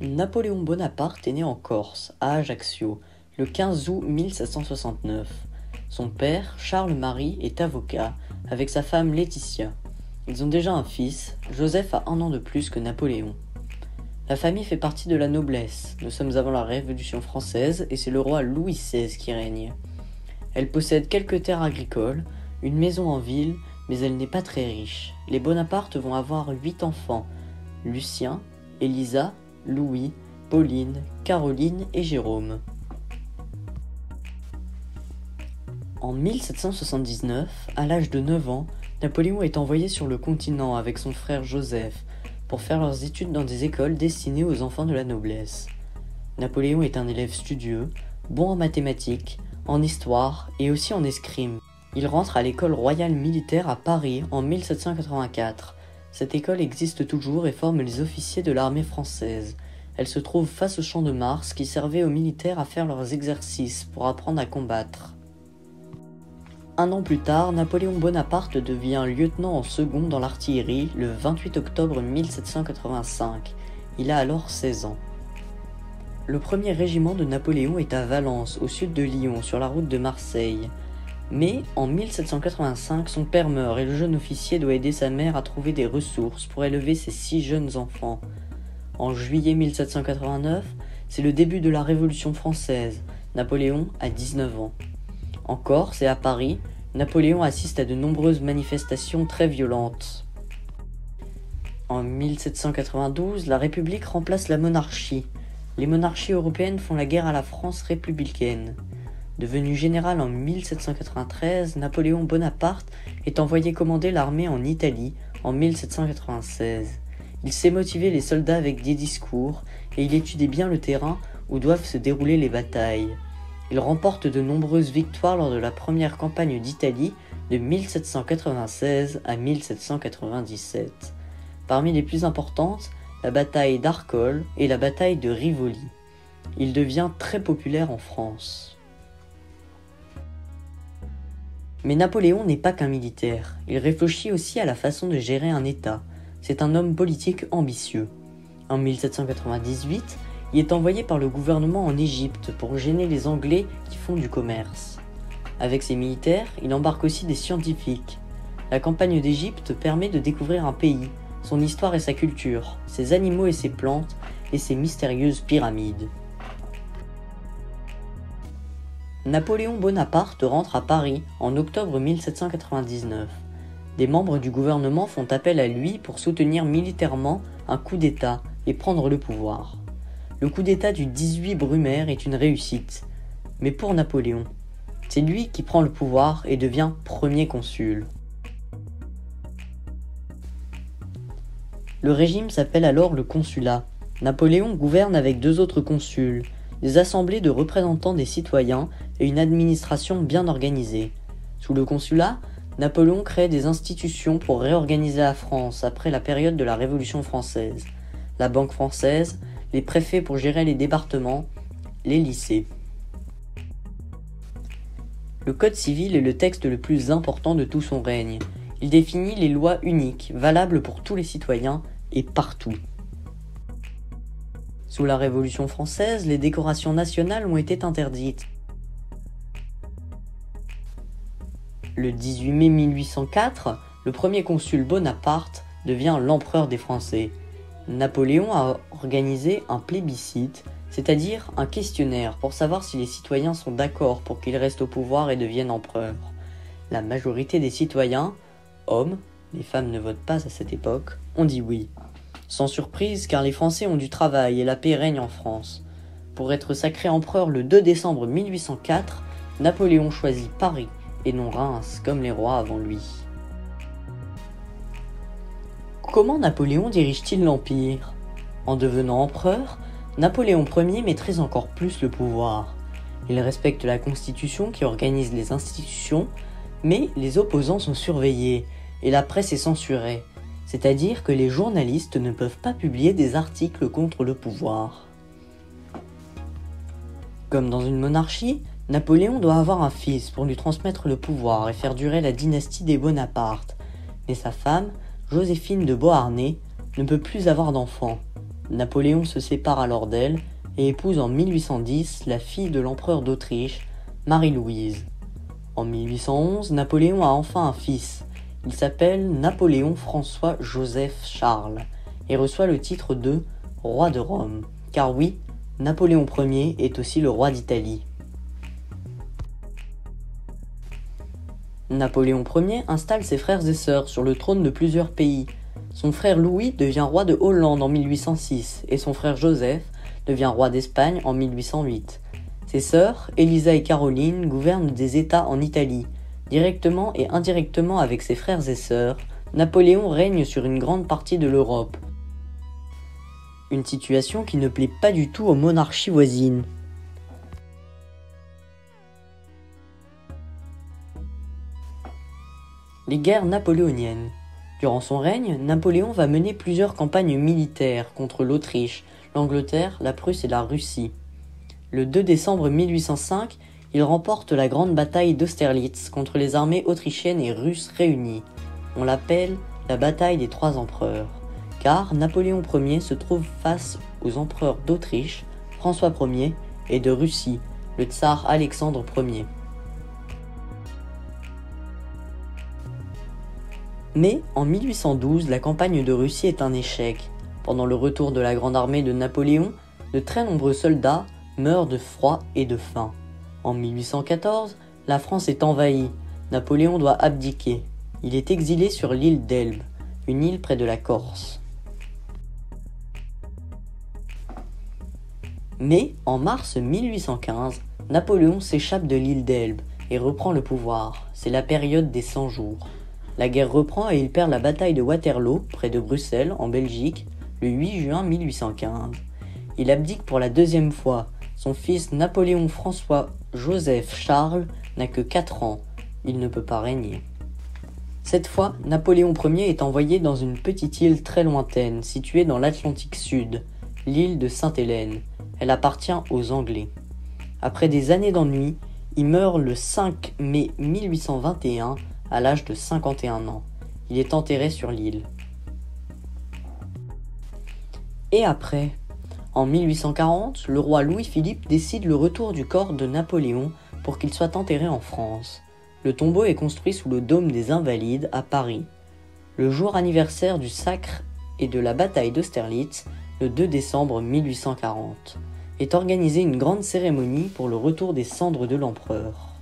Napoléon Bonaparte est né en Corse, à Ajaccio, le 15 août 1769. Son père, Charles-Marie, est avocat, avec sa femme Laetitia. Ils ont déjà un fils, Joseph a 1 an de plus que Napoléon. La famille fait partie de la noblesse. Nous sommes avant la Révolution française et c'est le roi Louis XVI qui règne. Elle possède quelques terres agricoles, une maison en ville, mais elle n'est pas très riche. Les Bonaparte vont avoir 8 enfants, Lucien, Élisa, Louis, Pauline, Caroline et Jérôme. En 1779, à l'âge de 9 ans, Napoléon est envoyé sur le continent avec son frère Joseph pour faire leurs études dans des écoles destinées aux enfants de la noblesse. Napoléon est un élève studieux, bon en mathématiques, en histoire et aussi en escrime. Il rentre à l'école royale militaire à Paris en 1784. Cette école existe toujours et forme les officiers de l'armée française. Elle se trouve face au champ de Mars qui servait aux militaires à faire leurs exercices pour apprendre à combattre. 1 an plus tard, Napoléon Bonaparte devient lieutenant en second dans l'artillerie le 28 octobre 1785. Il a alors 16 ans. Le premier régiment de Napoléon est à Valence, au sud de Lyon, sur la route de Marseille. Mais en 1785, son père meurt et le jeune officier doit aider sa mère à trouver des ressources pour élever ses 6 jeunes enfants. En juillet 1789, c'est le début de la Révolution française. Napoléon a 19 ans. En Corse et à Paris, Napoléon assiste à de nombreuses manifestations très violentes. En 1792, la République remplace la monarchie. Les monarchies européennes font la guerre à la France républicaine. Devenu général en 1793, Napoléon Bonaparte est envoyé commander l'armée en Italie en 1796. Il sait motiver les soldats avec des discours et il étudie bien le terrain où doivent se dérouler les batailles. Il remporte de nombreuses victoires lors de la première campagne d'Italie de 1796 à 1797. Parmi les plus importantes, la bataille d'Arcole et la bataille de Rivoli. Il devient très populaire en France. Mais Napoléon n'est pas qu'un militaire, il réfléchit aussi à la façon de gérer un État. C'est un homme politique ambitieux. En 1798, il est envoyé par le gouvernement en Égypte pour gêner les Anglais qui font du commerce. Avec ses militaires, il embarque aussi des scientifiques. La campagne d'Égypte permet de découvrir un pays, son histoire et sa culture, ses animaux et ses plantes, et ses mystérieuses pyramides. Napoléon Bonaparte rentre à Paris en octobre 1799. Des membres du gouvernement font appel à lui pour soutenir militairement un coup d'État et prendre le pouvoir. Le coup d'État du 18 Brumaire est une réussite, mais pour Napoléon, c'est lui qui prend le pouvoir et devient premier consul. Le régime s'appelle alors le consulat. Napoléon gouverne avec 2 autres consuls, des assemblées de représentants des citoyens et une administration bien organisée. Sous le consulat, Napoléon crée des institutions pour réorganiser la France après la période de la Révolution française. La Banque française, les préfets pour gérer les départements, les lycées. Le Code civil est le texte le plus important de tout son règne. Il définit les lois uniques, valables pour tous les citoyens et partout. Sous la Révolution française, les décorations nationales ont été interdites. Le 18 mai 1804, le premier consul Bonaparte devient l'empereur des Français. Napoléon a organisé un plébiscite, c'est-à-dire un questionnaire pour savoir si les citoyens sont d'accord pour qu'il reste au pouvoir et devienne empereur. La majorité des citoyens, hommes, les femmes ne votent pas à cette époque, ont dit oui. Sans surprise, car les Français ont du travail et la paix règne en France. Pour être sacré empereur le 2 décembre 1804, Napoléon choisit Paris et non Reims comme les rois avant lui. Comment Napoléon dirige-t-il l'Empire ? En devenant empereur, Napoléon Ier maîtrise encore plus le pouvoir. Il respecte la Constitution qui organise les institutions, mais les opposants sont surveillés et la presse est censurée, c'est-à-dire que les journalistes ne peuvent pas publier des articles contre le pouvoir. Comme dans une monarchie, Napoléon doit avoir un fils pour lui transmettre le pouvoir et faire durer la dynastie des Bonaparte, mais sa femme, Joséphine de Beauharnais, ne peut plus avoir d'enfants. Napoléon se sépare alors d'elle et épouse en 1810 la fille de l'empereur d'Autriche, Marie-Louise. En 1811, Napoléon a enfin un fils. Il s'appelle Napoléon François-Joseph Charles et reçoit le titre de roi de Rome. Car oui, Napoléon Ier est aussi le roi d'Italie. Napoléon Ier installe ses frères et sœurs sur le trône de plusieurs pays. Son frère Louis devient roi de Hollande en 1806 et son frère Joseph devient roi d'Espagne en 1808. Ses sœurs, Élisa et Caroline, gouvernent des États en Italie. Directement et indirectement avec ses frères et sœurs, Napoléon règne sur une grande partie de l'Europe. Une situation qui ne plaît pas du tout aux monarchies voisines. Les guerres napoléoniennes. Durant son règne, Napoléon va mener plusieurs campagnes militaires contre l'Autriche, l'Angleterre, la Prusse et la Russie. Le 2 décembre 1805, il remporte la grande bataille d'Austerlitz contre les armées autrichiennes et russes réunies. On l'appelle la bataille des trois empereurs, car Napoléon Ier se trouve face aux empereurs d'Autriche, François Ier, et de Russie, le tsar Alexandre Ier. Mais en 1812, la campagne de Russie est un échec. Pendant le retour de la grande armée de Napoléon, de très nombreux soldats meurent de froid et de faim. En 1814, la France est envahie. Napoléon doit abdiquer. Il est exilé sur l'île d'Elbe, une île près de la Corse. Mais en mars 1815, Napoléon s'échappe de l'île d'Elbe et reprend le pouvoir. C'est la période des 100 jours. La guerre reprend et il perd la bataille de Waterloo, près de Bruxelles, en Belgique, le 8 juin 1815. Il abdique pour la deuxième fois. Son fils Napoléon François-Joseph Charles n'a que 4 ans. Il ne peut pas régner. Cette fois, Napoléon Ier est envoyé dans une petite île très lointaine, située dans l'Atlantique Sud, l'île de Sainte-Hélène. Elle appartient aux Anglais. Après des années d'ennui, il meurt le 5 mai 1821 à l'âge de 51 ans. Il est enterré sur l'île. Et après, en 1840, le roi Louis-Philippe décide le retour du corps de Napoléon pour qu'il soit enterré en France. Le tombeau est construit sous le dôme des Invalides à Paris. Le jour anniversaire du sacre et de la bataille d'Austerlitz, le 2 décembre 1840, est organisée une grande cérémonie pour le retour des cendres de l'empereur.